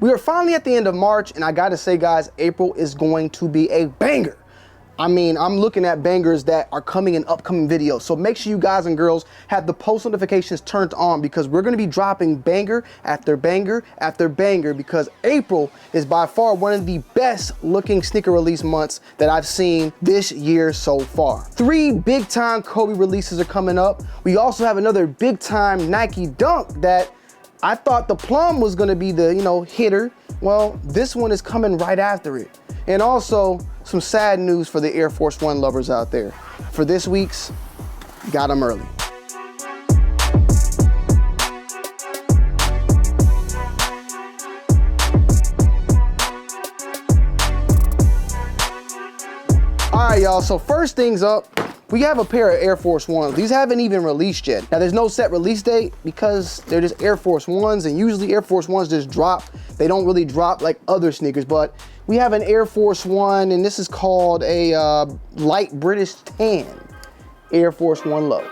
We are finally at the end of March, and I gotta say, guys, April is going to be a banger. I mean, I'm looking at bangers that are coming in upcoming videos. So make sure you guys and girls have the post notifications turned on, because we're gonna be dropping banger after banger after banger, because April is by far one of the best looking sneaker release months that I've seen this year so far. 3 big time Kobe releases are coming up. We also have another big time Nike Dunk that I thought the Plum was gonna be the, hitter. Well, this one is coming right after it. And also, some sad news for the Air Force One lovers out there. For this week's, got them early. All right, y'all, so first things up, we have a pair of Air Force Ones. These haven't even released yet. Now, there's no set release date because they're just Air Force Ones, and usually Air Force Ones just drop. They don't really drop like other sneakers, but we have an Air Force One, and this is called a light British tan Air Force One low.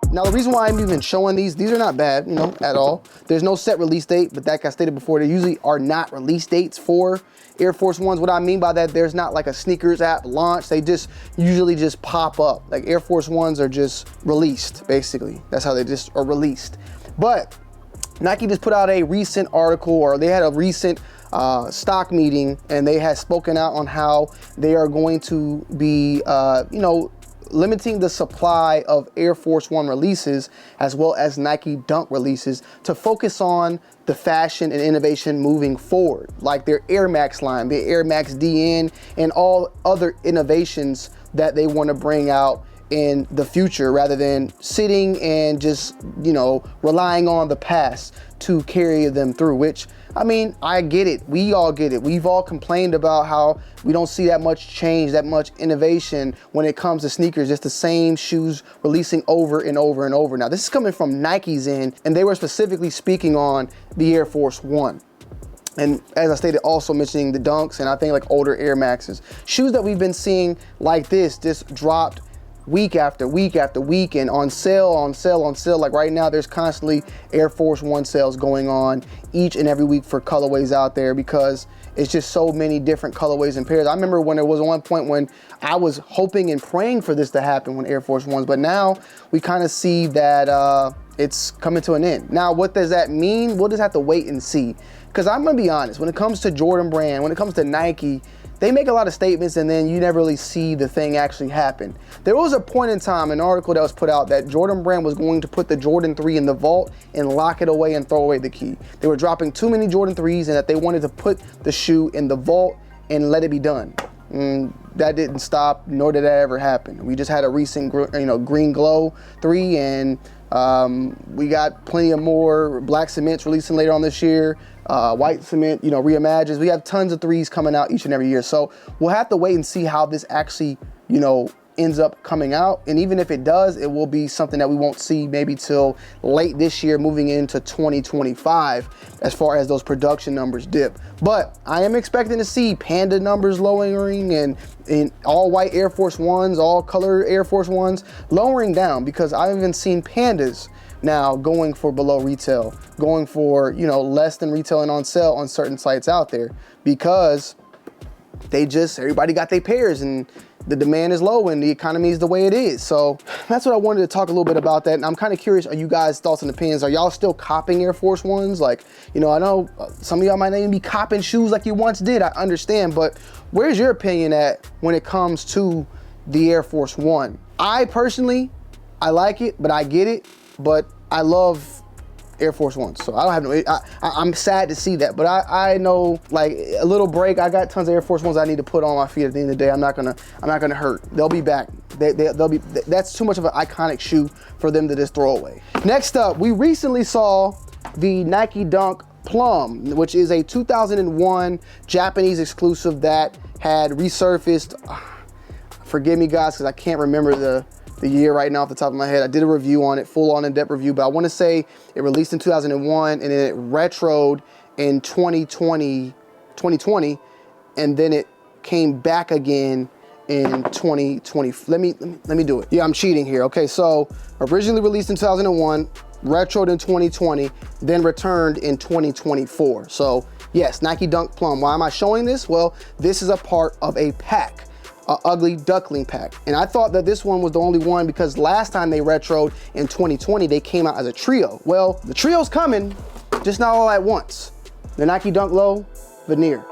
Now, the reason why I'm even showing these are not bad, at all. There's no set release date, but like I stated before, there usually are not release dates for Air Force Ones. What I mean by that, there's not like a sneakers app launch. They just usually just pop up. Like Air Force Ones are just released, basically. That's how they just are released. But Nike just put out a recent article, or they had a recent stock meeting, and they had spoken out on how they are going to be, limiting the supply of Air Force One releases as well as Nike Dunk releases to focus on the fashion and innovation moving forward, like their Air Max line, the Air Max DN, and all other innovations that they want to bring out in the future, rather than sitting and just, relying on the past to carry them through, which, I mean, I get it. We all get it. We've all complained about how we don't see that much change, that much innovation when it comes to sneakers, just the same shoes releasing over and over and over. Now, this is coming from Nike's end, and they were specifically speaking on the Air Force One. And as I stated, also mentioning the Dunks, and I think like older Air Maxes. Shoes that we've been seeing like this just dropped week after week after week, and on sale, on sale, on sale. Like right now, there's constantly Air Force One sales going on each and every week for colorways out there, because it's just so many different colorways and pairs. I remember when there was one point when I was hoping and praying for this to happen when Air Force Ones, but now we kind of see that it's coming to an end. Now, what does that mean? We'll just have to wait and see. Because I'm gonna be honest, when it comes to Jordan Brand, when it comes to Nike, they make a lot of statements and then you never really see the thing actually happen. There was a point in time, an article that was put out, that Jordan Brand was going to put the Jordan 3 in the vault and lock it away and throw away the key. They were dropping too many Jordan 3s, and that they wanted to put the shoe in the vault and let it be done. That didn't stop, nor did that ever happen. We just had a recent Green Glow 3, and we got plenty of more black cements releasing later on this year. White cement, reimagines. We have tons of 3s coming out each and every year. So we'll have to wait and see how this actually, ends up coming out. And even if it does, it will be something that we won't see maybe till late this year, moving into 2025, as far as those production numbers dip. But I am expecting to see Panda numbers lowering, and in all white Air Force Ones, all color Air Force Ones lowering down, because I've even seen Pandas now going for below retail, going for, less than retail and on sale on certain sites out there, because everybody got their pairs and the demand is low and the economy is the way it is. So that's what I wanted to talk a little bit about that. And I'm kind of curious, are you guys' thoughts and opinions? Are y'all still copping Air Force Ones? Like, I know some of y'all might not even be copping shoes like you once did. I understand, but where's your opinion at when it comes to the Air Force One? I personally, I like it, but I get it, but I love Air Force Ones, so I don't have no. I'm sad to see that, but I know, like, a little break. I got tons of Air Force Ones I need to put on my feet at the end of the day. I'm not gonna hurt. They'll be back. They'll be. That's too much of an iconic shoe for them to just throw away. Next up, we recently saw the Nike Dunk Plum, which is a 2001 Japanese exclusive that had resurfaced. Forgive me, guys, because I can't remember the year right now off the top of my head. I did a review on it, full on in-depth review, but I want to say it released in 2001 and then it retroed in 2020, and then it came back again in 2020. Let me do it. Yeah, I'm cheating here. Okay, so originally released in 2001, retroed in 2020, then returned in 2024. So yes, Nike Dunk Plum. Why am I showing this? Well, this is a part of a pack, a ugly duckling pack. And I thought that this one was the only one because last time they retroed in 2020, they came out as a trio. Well, the trio's coming, just not all at once. The Nike Dunk Low Veneer.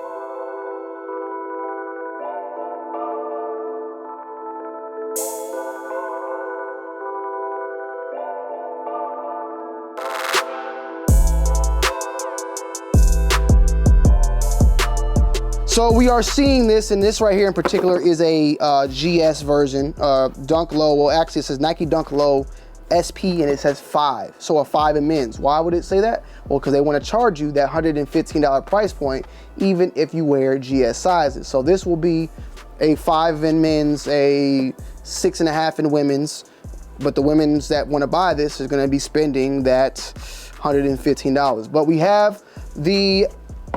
So we are seeing this, and this right here in particular is a GS version, Dunk Low. Well, actually it says Nike Dunk Low SP and it says 5, so a 5 in men's. Why would it say that? Well, because they want to charge you that $115 price point, even if you wear GS sizes. So this will be a 5 in men's, a 6.5 in women's, but the women's that want to buy this is going to be spending that $115. But we have the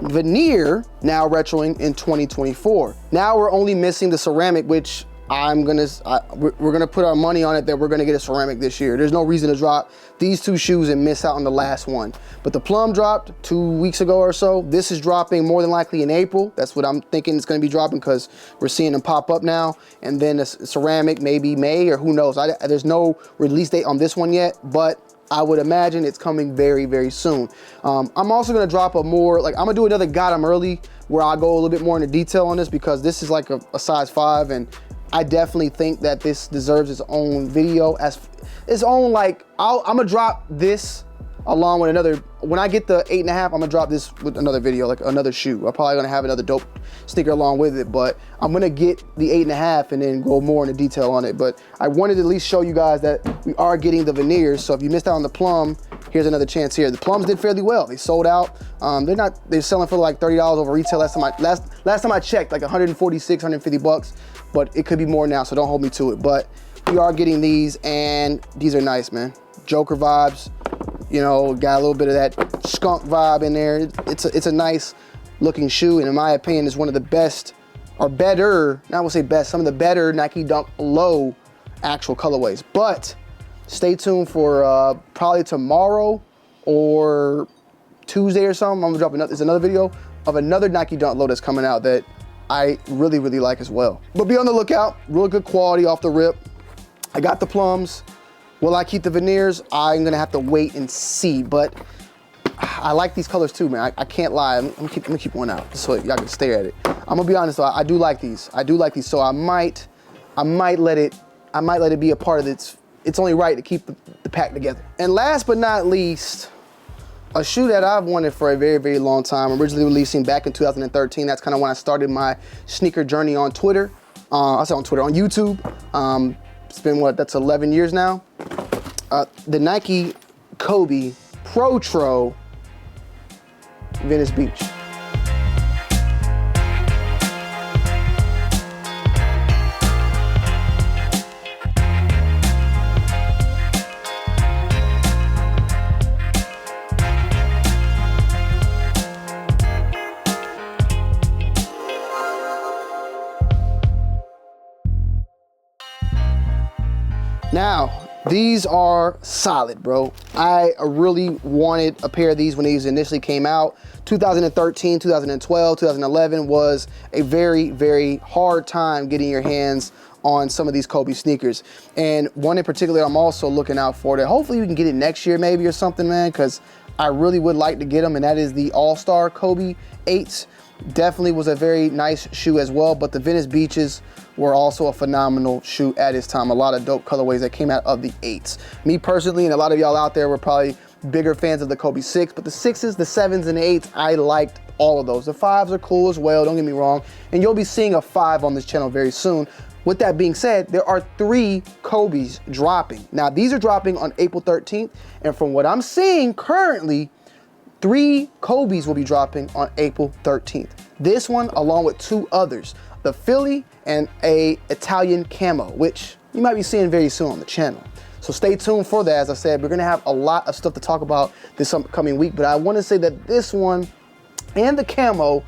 veneer now retroing in 2024. Now we're only missing the ceramic, which we're gonna put our money on it that we're gonna get a ceramic this year. There's no reason to drop these two shoes and miss out on the last one. But the plum dropped 2 weeks ago or so. This is dropping more than likely in April. That's what I'm thinking it's gonna be dropping because we're seeing them pop up now. And then the ceramic maybe May or who knows. There's no release date on this one yet, but I would imagine it's coming very, very soon. I'm also gonna drop I'm gonna do another got 'em early where I go a little bit more into detail on this because this is like a size 5 and I definitely think that this deserves its own video as its own, like, I'm gonna drop this along with another, when I get the 8.5, I'm gonna drop this with another video, like another shoe. I'm probably gonna have another dope sneaker along with it, but I'm gonna get the 8.5 and then go more into detail on it. But I wanted to at least show you guys that we are getting the veneers. So if you missed out on the plum, here's another chance here. The plums did fairly well. They sold out. They're selling for like $30 over retail. Last time I checked, like 146, 150 bucks, but it could be more now, so don't hold me to it. But we are getting these, and these are nice, man. Joker vibes, you know, got a little bit of that skunk vibe in there. It's a nice looking shoe, and in my opinion, it's one of the best, or better, not gonna say best, some of the better Nike Dunk Low actual colorways. But stay tuned for probably tomorrow or Tuesday or something. I'm gonna drop another video of another Nike Dunk Low that's coming out that I really, really like as well. But be on the lookout, real good quality off the rip. I got the plums. Will I keep the veneers? I'm gonna have to wait and see, but I like these colors too, man. I can't lie. I'm gonna keep one out so y'all can stare at it. I'm gonna be honest though, I do like these. I do like these, so I might let it be a part of it. It's only right to keep the pack together. And last but not least, a shoe that I've wanted for a very, very long time, originally releasing back in 2013. That's kind of when I started my sneaker journey on Twitter. I said on Twitter, on YouTube. It's been that's 11 years now. The Nike Kobe Protro Venice Beach. Now, these are solid, bro. I really wanted a pair of these when these initially came out. 2013, 2012, 2011 was a very, very hard time getting your hands on some of these Kobe sneakers. And one in particular I'm also looking out for that hopefully we can get it next year maybe or something, man, because I really would like to get them, and that is the All-Star Kobe 8s. Definitely was a very nice shoe as well, but the Venice Beaches were also a phenomenal shoe at its time. A lot of dope colorways that came out of the 8s. Me personally, and a lot of y'all out there were probably bigger fans of the Kobe 6, but the 6s, the 7s, and the 8s, I liked all of those. The 5s are cool as well, don't get me wrong, and you'll be seeing a 5 on this channel very soon. With that being said, there are 3 Kobe's dropping. Now, these are dropping on April 13th, and from what I'm seeing currently, 3 Kobe's will be dropping on April 13th. This one, along with 2 others, the Philly and a Italian camo, which you might be seeing very soon on the channel. So stay tuned for that. As I said, we're gonna have a lot of stuff to talk about this upcoming week, but I wanna say that this one and the camo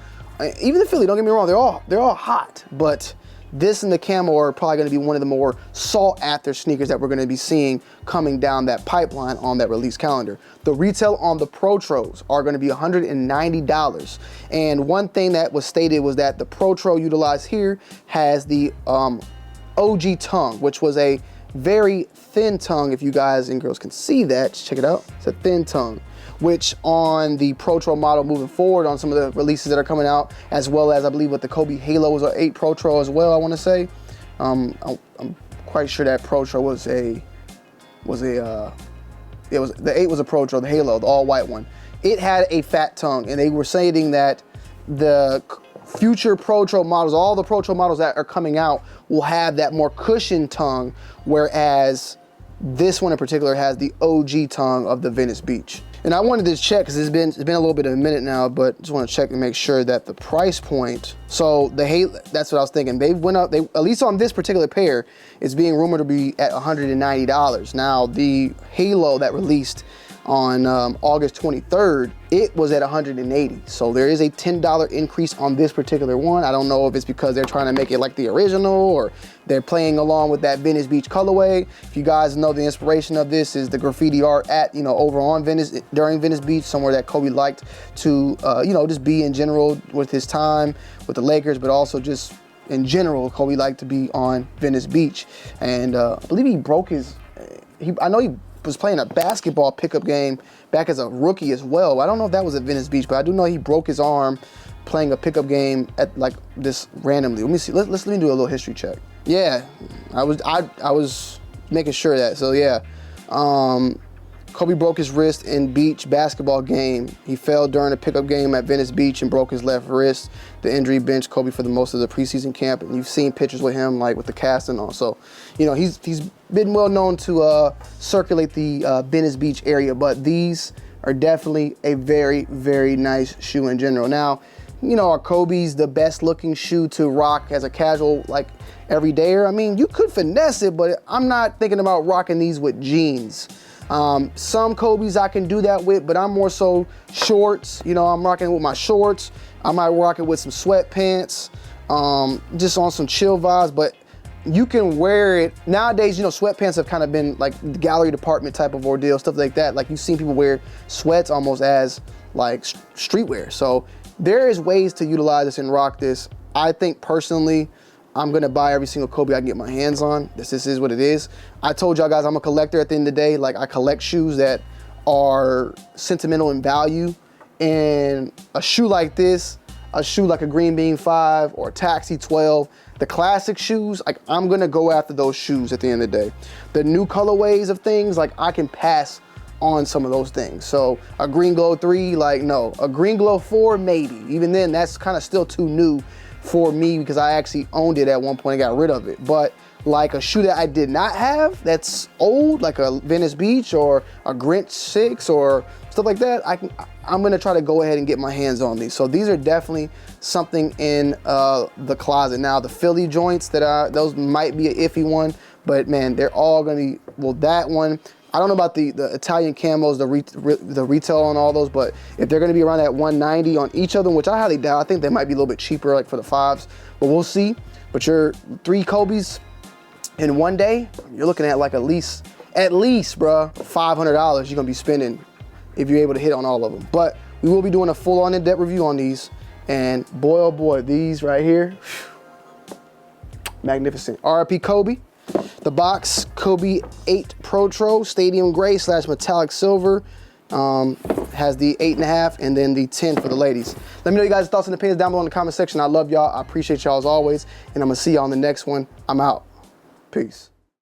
even the Philly, don't get me wrong, they're all hot, but this and the camo are probably going to be one of the more sought after sneakers that we're going to be seeing coming down that pipeline on that release calendar. The retail on the Protros are going to be $190. And one thing that was stated was that the Protro utilized here has the OG tongue, which was a very thin tongue. If you guys and girls can see that, just check it out. It's a thin tongue, which on the Protro model moving forward on some of the releases that are coming out, as well as I believe with the Kobe Halo was an 8 Protro as well, I want to say. I'm quite sure that Protro the 8 was a Protro, the Halo, the all white one. It had a fat tongue, and they were saying that the future Protro models, all the Protro models that are coming out will have that more cushioned tongue, whereas this one in particular has the OG tongue of the Venice Beach. And I wanted to check, because it's been a little bit of a minute now, but just want to check and make sure that the price point, so the Halo, that's what I was thinking. They went up, at least on this particular pair, it's being rumored to be at $190. Now, the Halo that released on August 23rd, it was at $180. So there is a $10 increase on this particular one. I don't know if it's because they're trying to make it like the original or they're playing along with that Venice Beach colorway. If you guys know, the inspiration of this is the graffiti art at, over on Venice, during Venice Beach, somewhere that Kobe liked to, just be in general with his time with the Lakers, but also just in general, Kobe liked to be on Venice Beach. And I believe he broke his, I know he was playing a basketball pickup game back as a rookie as well. I don't know if that was at Venice Beach, but I do know he broke his arm playing a pickup game at like this randomly. Let me see. Let me do a little history check. Yeah, I was making sure that. So yeah, Kobe broke his wrist in beach basketball game. He fell during a pickup game at Venice Beach and broke his left wrist. The injury benched Kobe for the most of the preseason camp, and you've seen pictures with him like with the cast and all. So, he's been well known to circulate the Venice Beach area, but these are definitely a very, very nice shoe in general. Now, are Kobe's the best looking shoe to rock as a casual, like everydayer? I mean, you could finesse it, but I'm not thinking about rocking these with jeans. Some Kobe's I can do that with, but I'm more so shorts. I'm rocking it with my shorts. I might rock it with some sweatpants, just on some chill vibes, but you can wear it. Nowadays, sweatpants have kind of been like the gallery department type of ordeal, stuff like that. Like you've seen people wear sweats almost as like streetwear. So there is ways to utilize this and rock this. I think personally, I'm gonna buy every single Kobe I can get my hands on. This is what it is. I told y'all guys I'm a collector at the end of the day. Like I collect shoes that are sentimental in value, and a shoe like this, a shoe like a Green Bean 5 or a Taxi 12, the classic shoes, like I'm gonna go after those shoes at the end of the day. The new colorways of things, like I can pass on some of those things. So a Green Glow 3, like no. A Green Glow 4, maybe. Even then, that's kind of still too new for me because I actually owned it at one point and got rid of it. But like a shoe that I did not have that's old, like a Venice Beach or a Grinch 6 or stuff like that, I'm gonna try to go ahead and get my hands on these. So these are definitely something in the closet. Now the Philly joints, those might be an iffy one, but man, they're all gonna be, well, that one, I don't know about the Italian camos, the retail on all those, but if they're gonna be around that 190 on each of them, which I highly doubt, I think they might be a little bit cheaper like for the 5s, but we'll see. But your 3 Kobe's in one day, you're looking at like at least, bruh, $500 you're gonna be spending if you're able to hit on all of them. But we will be doing a full-on in-depth review on these, and boy, oh boy, these right here, magnificent. RIP Kobe. The box, Kobe 8 Protro, Stadium Gray / Metallic Silver, has the 8.5 and then the 10 for the ladies. Let me know you guys' thoughts and opinions down below in the comment section. I love y'all. I appreciate y'all as always, and I'm gonna see y'all on the next one. I'm out. Peace.